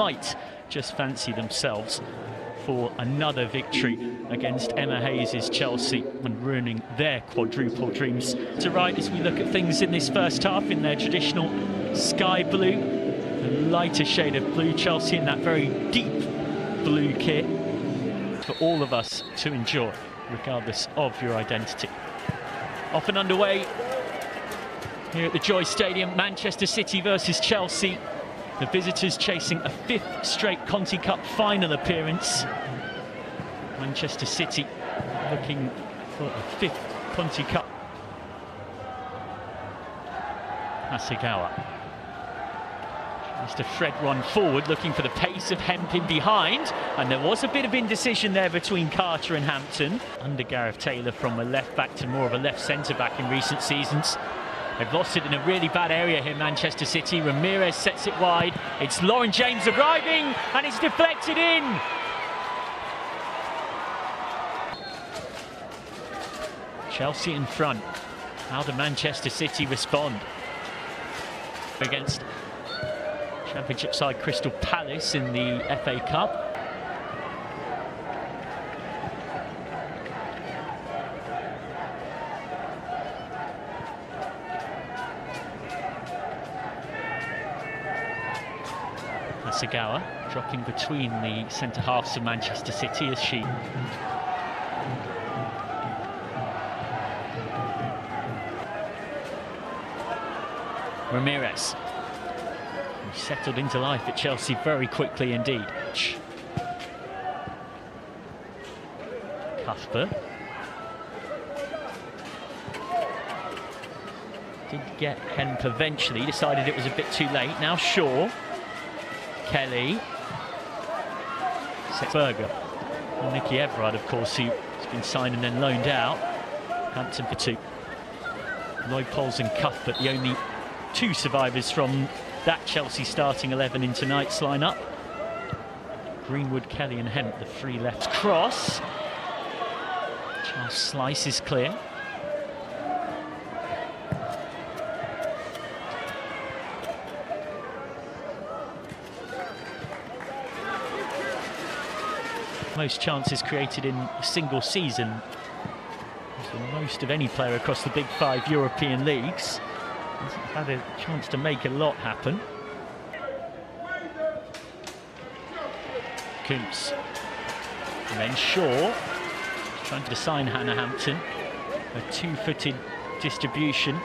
might just fancy themselves for another victory against Emma Hayes' Chelsea and ruining their quadruple dreams. To right as we look at things in this first half in their traditional sky blue, a lighter shade of blue, Chelsea in that very deep blue kit for all of us to enjoy, regardless of your identity. Off and underway here at the Joy Stadium, Manchester City versus Chelsea. The visitors chasing a 5th straight Conti Cup final appearance. Manchester City looking for a 5th Conti Cup. Hasegawa tries to thread one forward, looking for the pace of Hemp in behind. And there was a bit of indecision there between Carter and Hampton. Under Gareth Taylor from a left back to more of a left centre back in recent seasons. They've lost it in a really bad area here, Manchester City. Ramirez sets it wide. It's Lauren James arriving, and it's deflected in. Chelsea in front. How do Manchester City respond? Against Championship side Crystal Palace in the FA Cup. Hasegawa dropping between the centre halves of Manchester City as she Ramirez settled into life at Chelsea very quickly indeed. Cuthbert did get Hemp eventually, decided it was a bit too late. Now Shaw, Kelly, Berger, and Nicky Everard, of course, who's been signed and then loaned out. Hampton for 2. Lloyd Poles and Cuthbert, the only 2 survivors from that Chelsea starting 11 in tonight's lineup. Greenwood, Kelly and Hemp, the 3 left. Cross. Charles Slice is clear. Most chances created in a single season. The most of any player across the big 5 European leagues. Hasn't had a chance to make a lot happen. Coombs. And then Shaw trying to sign Hannah Hampton. A 2-footed distribution.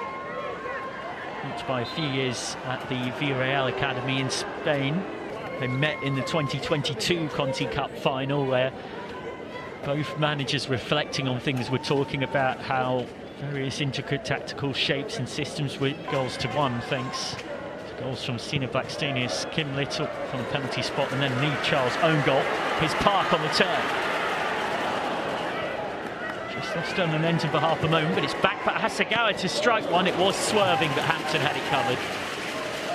Coached by a few years at the Villarreal Academy in Spain. They met in the 2022 Conti Cup final, where both managers reflecting on things we're talking about, how various intricate tactical shapes and systems with goals to 1, thanks to goals from Stina Blackstenius, Kim Little from the penalty spot, and then Neve Charles' own goal. Here's Park on the turn. Just lost on momentum for half a moment, but it's back for Hasegawa to strike one. It was swerving, but Hampton had it covered.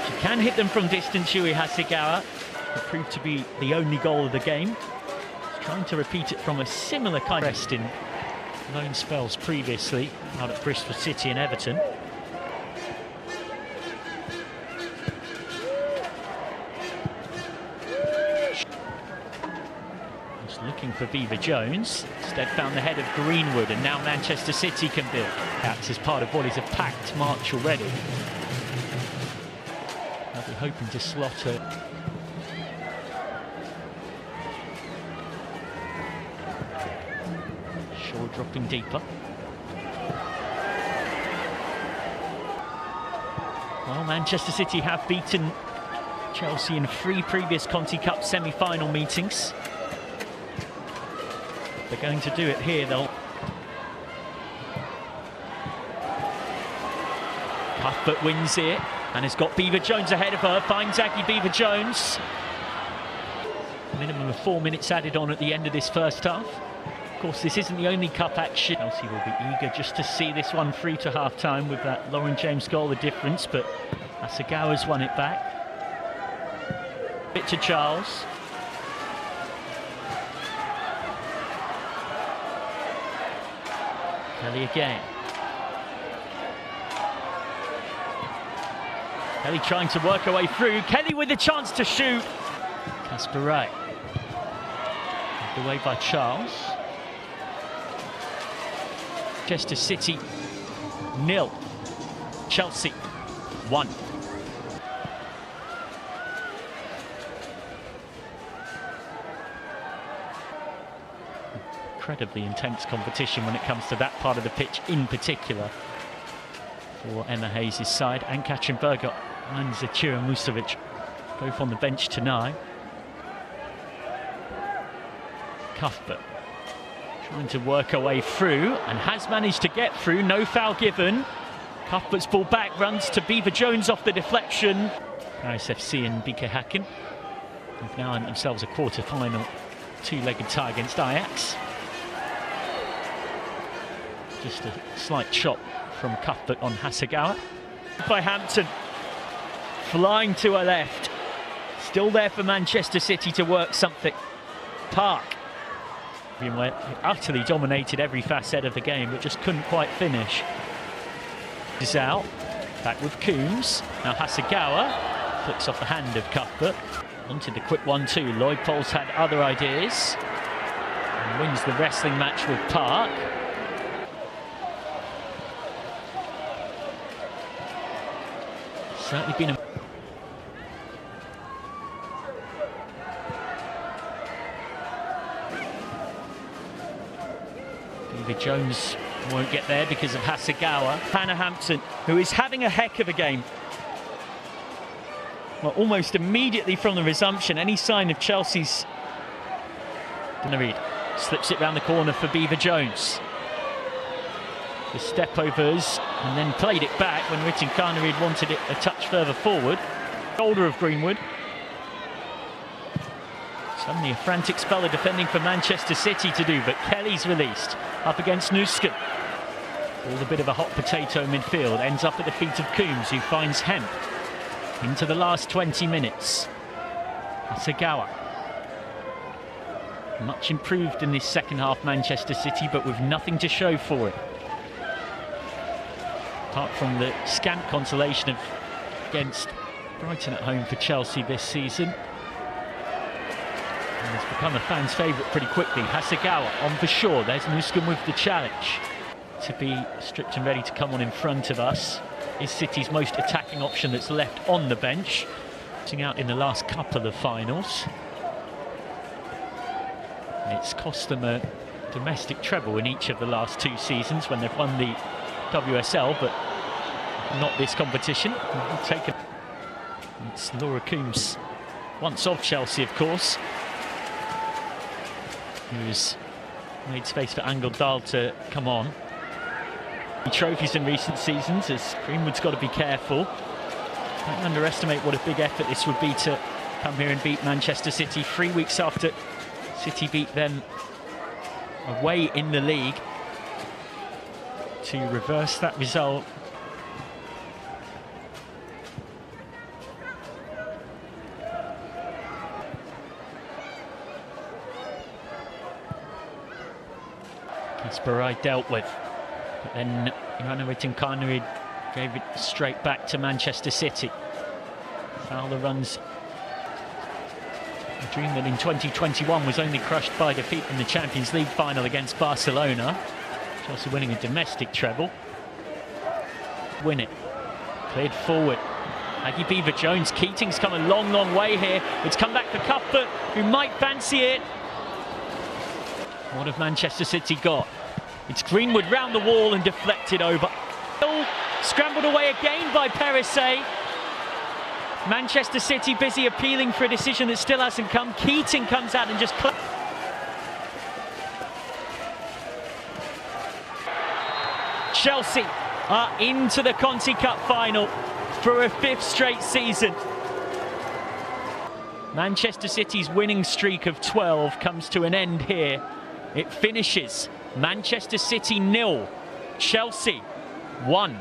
She can hit them from distance, Yui Hasegawa. It proved to be the only goal of the game. She's trying to repeat it from a similar kind of rest in loan spells previously out at Bristol City and Everton. Just looking for Beaver Jones. Instead found the head of Greenwood, and now Manchester City can build. That's as part of what is a packed march already. They'll be hoping to slot her. Shaw dropping deeper. Well, Manchester City have beaten Chelsea in 3 previous Conti Cup semi-final meetings. They're going to do it here, though. Cuthbert wins it and has got Beaver Jones ahead of her. Finds Aggie Beaver Jones. Minimum of 4 minutes added on at the end of this first half. Of course, this isn't the only cup action. Chelsea will be eager just to see this one through to half-time with that Lauren James goal the difference, but Hasegawa's won it back. Bit to Charles. Kelly again. Kelly trying to work her way through. Kelly with a chance to shoot. Kasparay. Away by Charles. Manchester City 0. Chelsea 1. Incredibly intense competition when it comes to that part of the pitch in particular for Emma Hayes' side. And Katrin Berger and Zecira Musovic both on the bench tonight. Cuthbert trying to work her way through and has managed to get through. No foul given. Cuthbert's ball back, runs to Beaver Jones off the deflection. Paris FC and BK Häcken have now earned themselves a quarter-final two-legged tie against Ajax. Just a slight chop from Cuthbert on Hasegawa. By Hampton, flying to her left. Still there for Manchester City to work something. Park. Where he utterly dominated every facet of the game, but just couldn't quite finish. Is out. Back with Coombs. Now Hasegawa flicks off the hand of Cuthbert. Wanted the quick 1-2. Lloyd Poles had other ideas. And wins the wrestling match with Park. Certainly been a... Beaver Jones won't get there because of Hasegawa. Hannah Hampton, who is having a heck of a game. Well, almost immediately from the resumption, any sign of Chelsea's... Reed slips it round the corner for Beaver Jones. The step overs and then played it back when Ritten Carnered wanted it a touch further forward. Shoulder of Greenwood. Suddenly a frantic spell of defending for Manchester City to do, but Kelly's released up against Nusken. All a bit of a hot potato midfield, ends up at the feet of Coombs, who finds Hemp into the last 20 minutes. Hasegawa. Much improved in this second half, Manchester City, but with nothing to show for it. Apart from the scant consolation against Brighton at home for Chelsea this season. And it's become a fan's favourite pretty quickly. Hasegawa on for sure. There's Nusken with the challenge. To be stripped and ready to come on in front of us is City's most attacking option that's left on the bench. Sitting out in the last couple of finals. It's cost them a domestic treble in each of the last two seasons when they've won the WSL, but not this competition. Taken. It's Laura Coombs, once of Chelsea, of course, who's made space for Angeldal to come on. Trophies in recent seasons, as Greenwood's got to be careful. Don't underestimate what a big effort this would be to come here and beat Manchester City 3 weeks after City beat them away in the league. To reverse that result. Kasparay dealt with, but then Ivana Ritten-Carnered gave it straight back to Manchester City. Fowler runs a dream that in 2021 was only crushed by defeat in the Champions League final against Barcelona. Chelsea winning a domestic treble. Win it. Cleared forward. Maggie Beaver Jones. Keating's come a long, long way here. It's come back for Cuthbert, who might fancy it. What have Manchester City got? It's Greenwood round the wall and deflected over. Scrambled away again by Perisset. Manchester City busy appealing for a decision that still hasn't come. Keating comes out and just... Chelsea are into the Conti Cup final for a 5th straight season. Manchester City's winning streak of 12 comes to an end here. It finishes Manchester City 0, Chelsea 1.